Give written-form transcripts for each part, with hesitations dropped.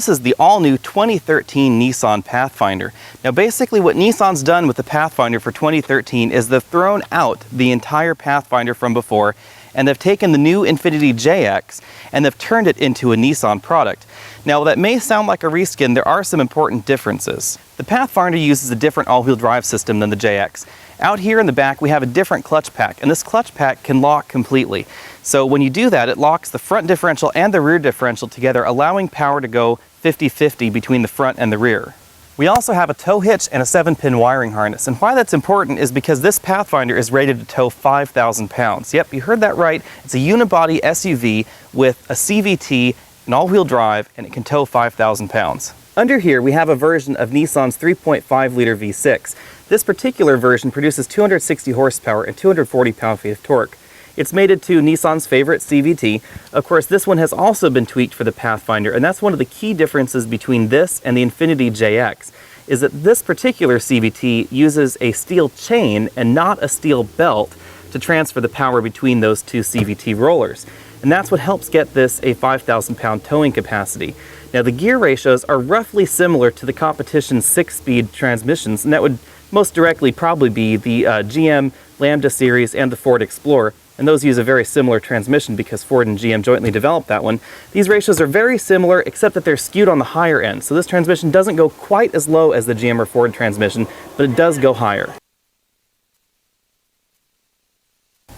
This is the all-new 2013 Nissan Pathfinder. Now basically what Nissan's done with the Pathfinder for 2013 is they've thrown out the entire Pathfinder from before, and they've taken the new Infiniti JX and they've turned it into a Nissan product. Now that may sound like a reskin, there are some important differences. The Pathfinder uses a different all-wheel drive system than the JX. Out here in the back we have a different clutch pack, and this clutch pack can lock completely. So when you do that, it locks the front differential and the rear differential together, allowing power to go 50-50 between the front and the rear. We also have a tow hitch and a 7-pin wiring harness, and why that's important is because this Pathfinder is rated to tow 5,000 pounds. Yep, you heard that right. It's a unibody SUV with a CVT, an all-wheel drive, and it can tow 5,000 pounds. Under here we have a version of Nissan's 3.5-liter V6. This particular version produces 260 horsepower and 240 pound-feet of torque. It's mated to Nissan's favorite CVT. Of course, this one has also been tweaked for the Pathfinder, and that's one of the key differences between this and the Infiniti JX, is that this particular CVT uses a steel chain and not a steel belt to transfer the power between those two CVT rollers. And that's what helps get this a 5,000 pound towing capacity. Now the gear ratios are roughly similar to the competition's 6-speed transmissions, and that would most directly probably be the GM Lambda series and the Ford Explorer, and those use a very similar transmission because Ford and GM jointly developed that one. These ratios are very similar, except that they're skewed on the higher end, so this transmission doesn't go quite as low as the GM or Ford transmission, but it does go higher.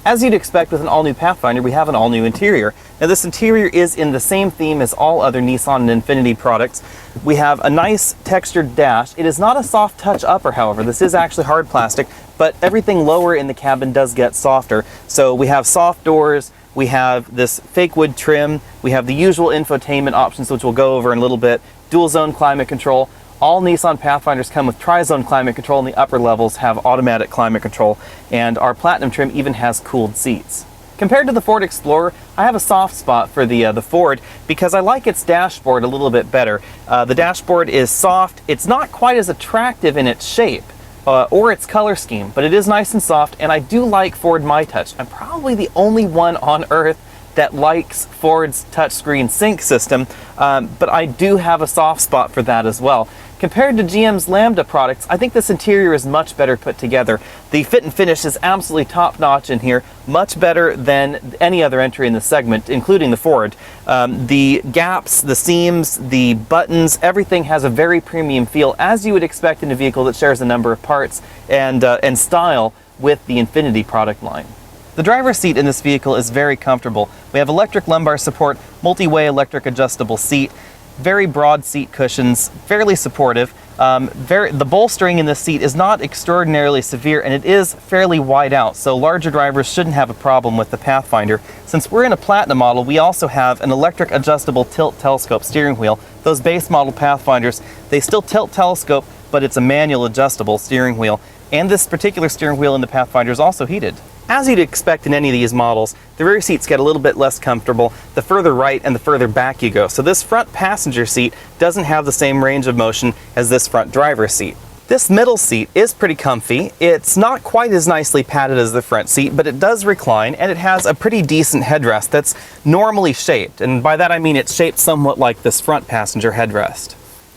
As you'd expect with an all-new Pathfinder, we have an all-new interior. Now this interior is in the same theme as all other Nissan and Infiniti products. We have a nice textured dash. It is not a soft touch upper, however. This is actually hard plastic, but everything lower in the cabin does get softer. So we have soft doors, we have this fake wood trim, we have the usual infotainment options, which we'll go over in a little bit, dual zone climate control. All Nissan Pathfinders come with tri-zone climate control, and the upper levels have automatic climate control, and our Platinum trim even has cooled seats. Compared to the Ford Explorer, I have a soft spot for the Ford because I like its dashboard a little bit better. The dashboard is soft. It's not quite as attractive in its shape or its color scheme, but it is nice and soft, and I do like Ford MyTouch. I'm probably the only one on earth that likes Ford's touchscreen sync system, but I do have a soft spot for that as well. Compared to GM's Lambda products, I think this interior is much better put together. The fit and finish is absolutely top-notch in here, much better than any other entry in the segment, including the Ford. The gaps, the seams, the buttons, everything has a very premium feel, as you would expect in a vehicle that shares a number of parts and style with the Infiniti product line. The driver's seat in this vehicle is very comfortable. We have electric lumbar support, multi-way electric adjustable seat, very broad seat cushions, fairly supportive. The bolstering in this seat is not extraordinarily severe, and it is fairly wide out, so larger drivers shouldn't have a problem with the Pathfinder. Since we're in a Platinum model, we also have an electric adjustable tilt telescope steering wheel. Those base model Pathfinders, they still tilt telescope, but it's a manual adjustable steering wheel. And this particular steering wheel in the Pathfinder is also heated. As you'd expect in any of these models, the rear seats get a little bit less comfortable the further right and the further back you go. So this front passenger seat doesn't have the same range of motion as this front driver's seat. This middle seat is pretty comfy. It's not quite as nicely padded as the front seat, but it does recline, and it has a pretty decent headrest that's normally shaped. And by that I mean it's shaped somewhat like this front passenger headrest.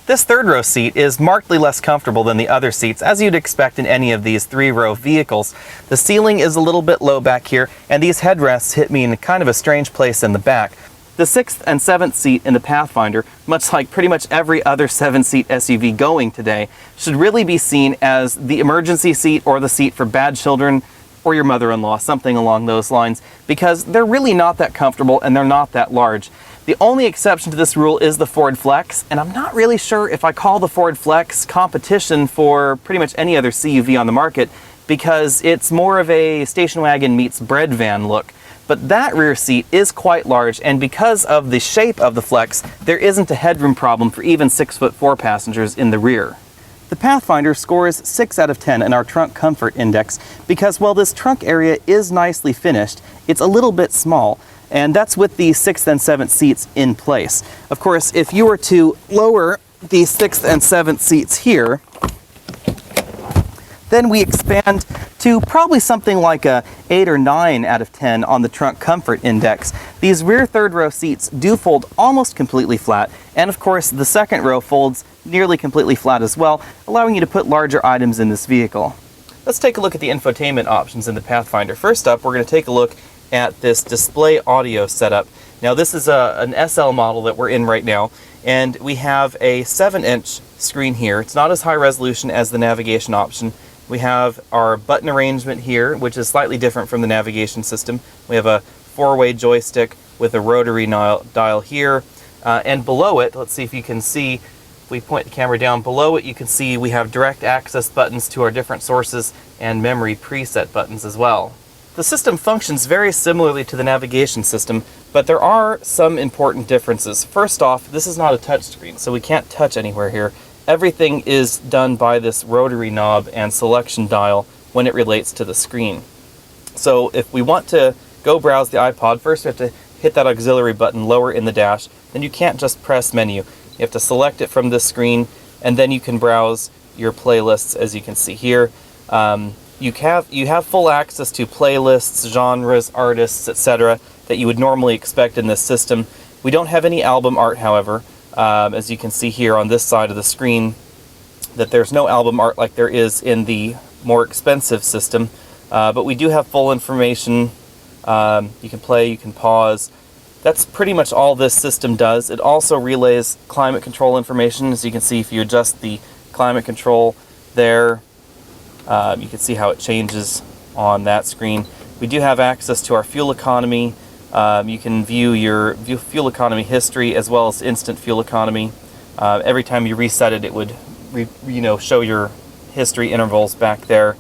This third row seat is markedly less comfortable than the other seats, as you'd expect in any of these 3-row vehicles. The ceiling is a little bit low back here, and these headrests hit me in kind of a strange place in the back. The 6th and 7th seat in the Pathfinder, much like pretty much every other 7-seat SUV going today, should really be seen as the emergency seat or the seat for bad children or your mother-in-law, something along those lines, because they're really not that comfortable and they're not that large. The only exception to this rule is the Ford Flex, and I'm not really sure if I call the Ford Flex competition for pretty much any other CUV on the market, because it's more of a station wagon meets bread van look. But that rear seat is quite large, and because of the shape of the Flex, there isn't a headroom problem for even 6'4" passengers in the rear. The Pathfinder scores 6 out of 10 in our Trunk Comfort Index because while this trunk area is nicely finished, it's a little bit small. And that's with the 6th and 7th seats in place. Of course, if you were to lower the 6th and 7th seats here, then we expand to probably something like a 8 or 9 out of 10 on the trunk comfort index. These rear third row seats do fold almost completely flat, and of course the second row folds nearly completely flat as well, allowing you to put larger items in this vehicle. Let's take a look at the infotainment options in the Pathfinder. First up, we're going to take a look at this display audio setup. Now this is an SL model that we're in right now, and we have a 7-inch screen here. It's not as high resolution as the navigation option. We have our button arrangement here, which is slightly different from the navigation system. We have a 4-way joystick with a rotary dial here, and below it, let's see if you can see, if we point the camera down below it, you can see we have direct access buttons to our different sources and memory preset buttons as well. The system functions very similarly to the navigation system, but there are some important differences. First off, this is not a touchscreen, so we can't touch anywhere here. Everything is done by this rotary knob and selection dial when it relates to the screen. So if we want to go browse the iPod, first we have to hit that auxiliary button lower in the dash. Then you can't just press menu. You have to select it from this screen, and then you can browse your playlists, as you can see here. You have full access to playlists, genres, artists, etc. that you would normally expect in this system. We don't have any album art, however. As you can see here on this side of the screen, that there's no album art like there is in the more expensive system. But we do have full information. You can play, you can pause. That's pretty much all this system does. It also relays climate control information. As you can see, if you adjust the climate control there, you can see how it changes on that screen. We do have access to our fuel economy. You can view your fuel economy history as well as instant fuel economy. Every time you reset it, it would show your history intervals back there.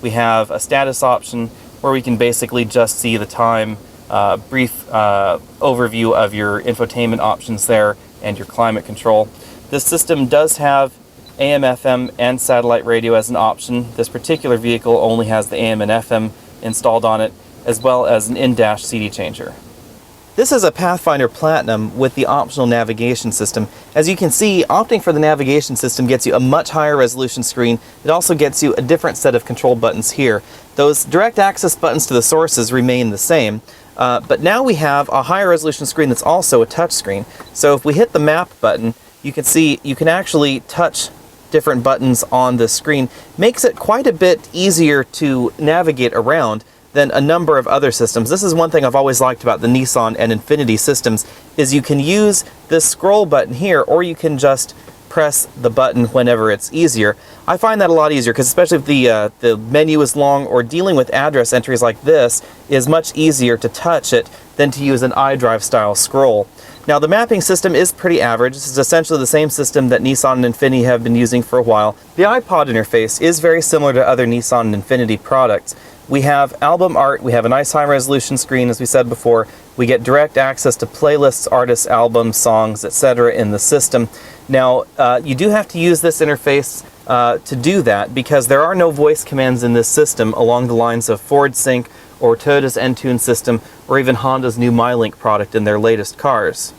We have a status option where we can basically just see the time, brief overview of your infotainment options there and your climate control. This system does have AM, FM, and satellite radio as an option. This particular vehicle only has the AM and FM installed on it, as well as an in-dash CD changer. This is a Pathfinder Platinum with the optional navigation system. As you can see, opting for the navigation system gets you a much higher resolution screen. It also gets you a different set of control buttons here. Those direct access buttons to the sources remain the same, but now we have a higher resolution screen that's also a touch screen. So if we hit the map button, you can see you can actually touch different buttons on the screen. Makes it quite a bit easier to navigate around than a number of other systems. This is one thing I've always liked about the Nissan and Infiniti systems, is you can use this scroll button here, or you can just press the button whenever it's easier. I find that a lot easier, because especially if the menu is long, or dealing with address entries like this is much easier to touch it than to use an iDrive style scroll. Now the mapping system is pretty average. This is essentially the same system that Nissan and Infiniti have been using for a while. The iPod interface is very similar to other Nissan and Infiniti products. We have album art, we have a nice high resolution screen, as we said before. We get direct access to playlists, artists, albums, songs, etc. in the system. Now, you do have to use this interface to do that, because there are no voice commands in this system along the lines of Ford Sync or Toyota's Entune system, or even Honda's new MyLink product in their latest cars.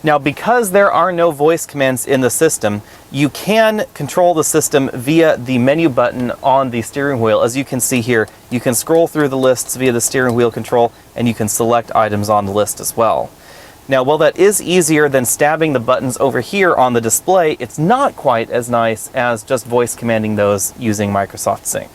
Now, because there are no voice commands in the system, you can control the system via the menu button on the steering wheel. As you can see here, you can scroll through the lists via the steering wheel control, and you can select items on the list as well. Now, while that is easier than stabbing the buttons over here on the display, it's not quite as nice as just voice commanding those using Microsoft Sync.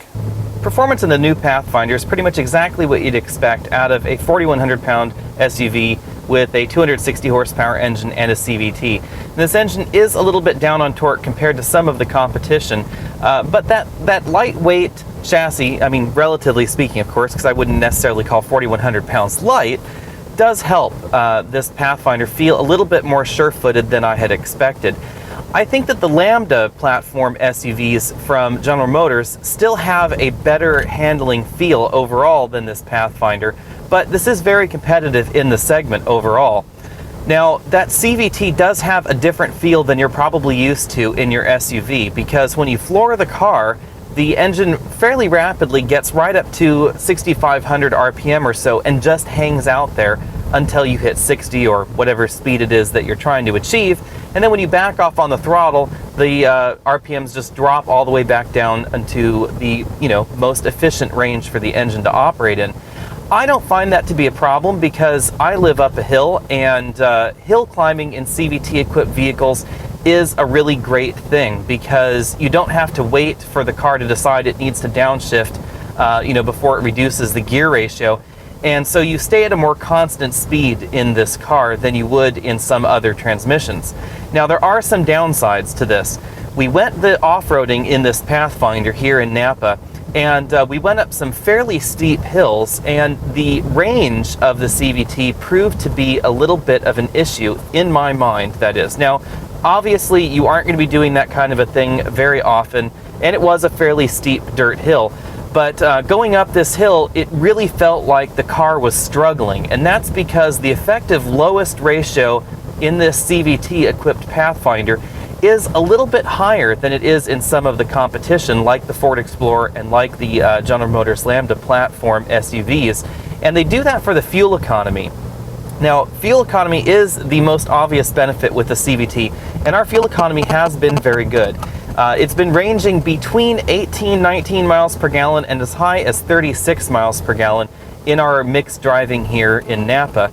Performance in the new Pathfinder is pretty much exactly what you'd expect out of a 4,100-pound SUV with a 260 horsepower engine and a CVT. And this engine is a little bit down on torque compared to some of the competition, but that lightweight chassis, I mean, relatively speaking, of course, because I wouldn't necessarily call 4,100 pounds light, does help this Pathfinder feel a little bit more sure-footed than I had expected. I think that the Lambda platform SUVs from General Motors still have a better handling feel overall than this Pathfinder, but this is very competitive in the segment overall. Now, that CVT does have a different feel than you're probably used to in your SUV, because when you floor the car, the engine fairly rapidly gets right up to 6,500 RPM or so and just hangs out there until you hit 60 or whatever speed it is that you're trying to achieve. And then when you back off on the throttle, the RPMs just drop all the way back down into the, most efficient range for the engine to operate in. I don't find that to be a problem because I live up a hill, and hill climbing in CVT equipped vehicles is a really great thing because you don't have to wait for the car to decide it needs to downshift before it reduces the gear ratio. And so you stay at a more constant speed in this car than you would in some other transmissions. Now, there are some downsides to this. We went the off-roading in this Pathfinder here in Napa, and we went up some fairly steep hills, and the range of the CVT proved to be a little bit of an issue, in my mind, that is. Now, obviously, you aren't going to be doing that kind of a thing very often, and it was a fairly steep dirt hill. But going up this hill, it really felt like the car was struggling, and that's because the effective lowest ratio in this CVT-equipped Pathfinder is a little bit higher than it is in some of the competition, like the Ford Explorer and like the General Motors Lambda platform SUVs, and they do that for the fuel economy. Now, fuel economy is the most obvious benefit with the CVT, and our fuel economy has been very good. It's been ranging between 19 miles per gallon and as high as 36 miles per gallon in our mixed driving here in Napa.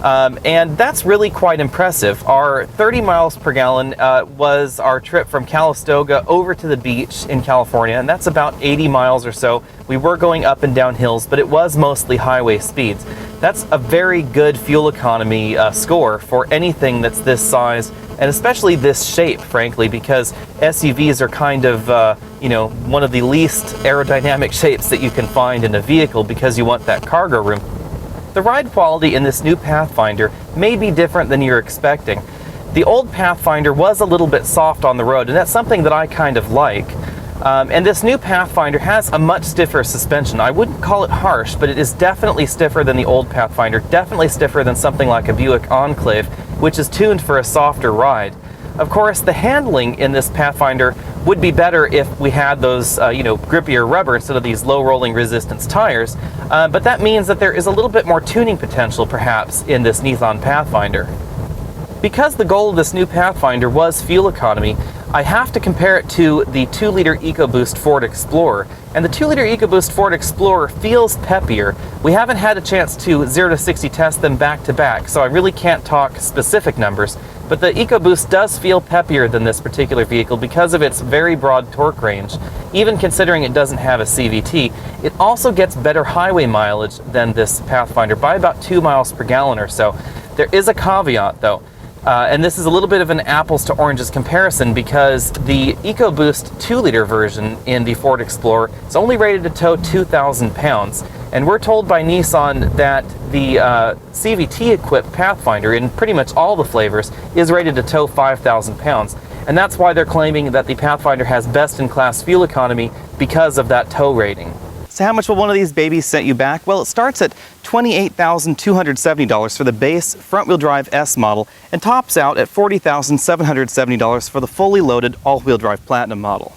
And that's really quite impressive. Our 30 miles per gallon was our trip from Calistoga over to the beach in California, and that's about 80 miles or so. We were going up and down hills, but it was mostly highway speeds. That's a very good fuel economy score for anything that's this size, and especially this shape, frankly, because SUVs are kind of, one of the least aerodynamic shapes that you can find in a vehicle because you want that cargo room. The ride quality in this new Pathfinder may be different than you're expecting. The old Pathfinder was a little bit soft on the road, and that's something that I kind of like. And this new Pathfinder has a much stiffer suspension. I wouldn't call it harsh, but it is definitely stiffer than the old Pathfinder, definitely stiffer than something like a Buick Enclave, which is tuned for a softer ride. Of course, the handling in this Pathfinder would be better if we had those, grippier rubber instead of these low rolling resistance tires, but that means that there is a little bit more tuning potential, perhaps, in this Nissan Pathfinder. Because the goal of this new Pathfinder was fuel economy, I have to compare it to the 2-liter EcoBoost Ford Explorer. And the 2-liter EcoBoost Ford Explorer feels peppier. We haven't had a chance to 0 to 60 test them back to back, so I really can't talk specific numbers. But the EcoBoost does feel peppier than this particular vehicle because of its very broad torque range. Even considering it doesn't have a CVT, it also gets better highway mileage than this Pathfinder by about 2 miles per gallon or so. There is a caveat, though. And this is a little bit of an apples to oranges comparison because the EcoBoost 2-liter version in the Ford Explorer is only rated to tow 2,000 pounds. And we're told by Nissan that the CVT-equipped Pathfinder in pretty much all the flavors is rated to tow 5,000 pounds. And that's why they're claiming that the Pathfinder has best-in-class fuel economy because of that tow rating. So how much will one of these babies set you back? Well, it starts at $28,270 for the base front-wheel drive S model and tops out at $40,770 for the fully loaded all-wheel drive Platinum model.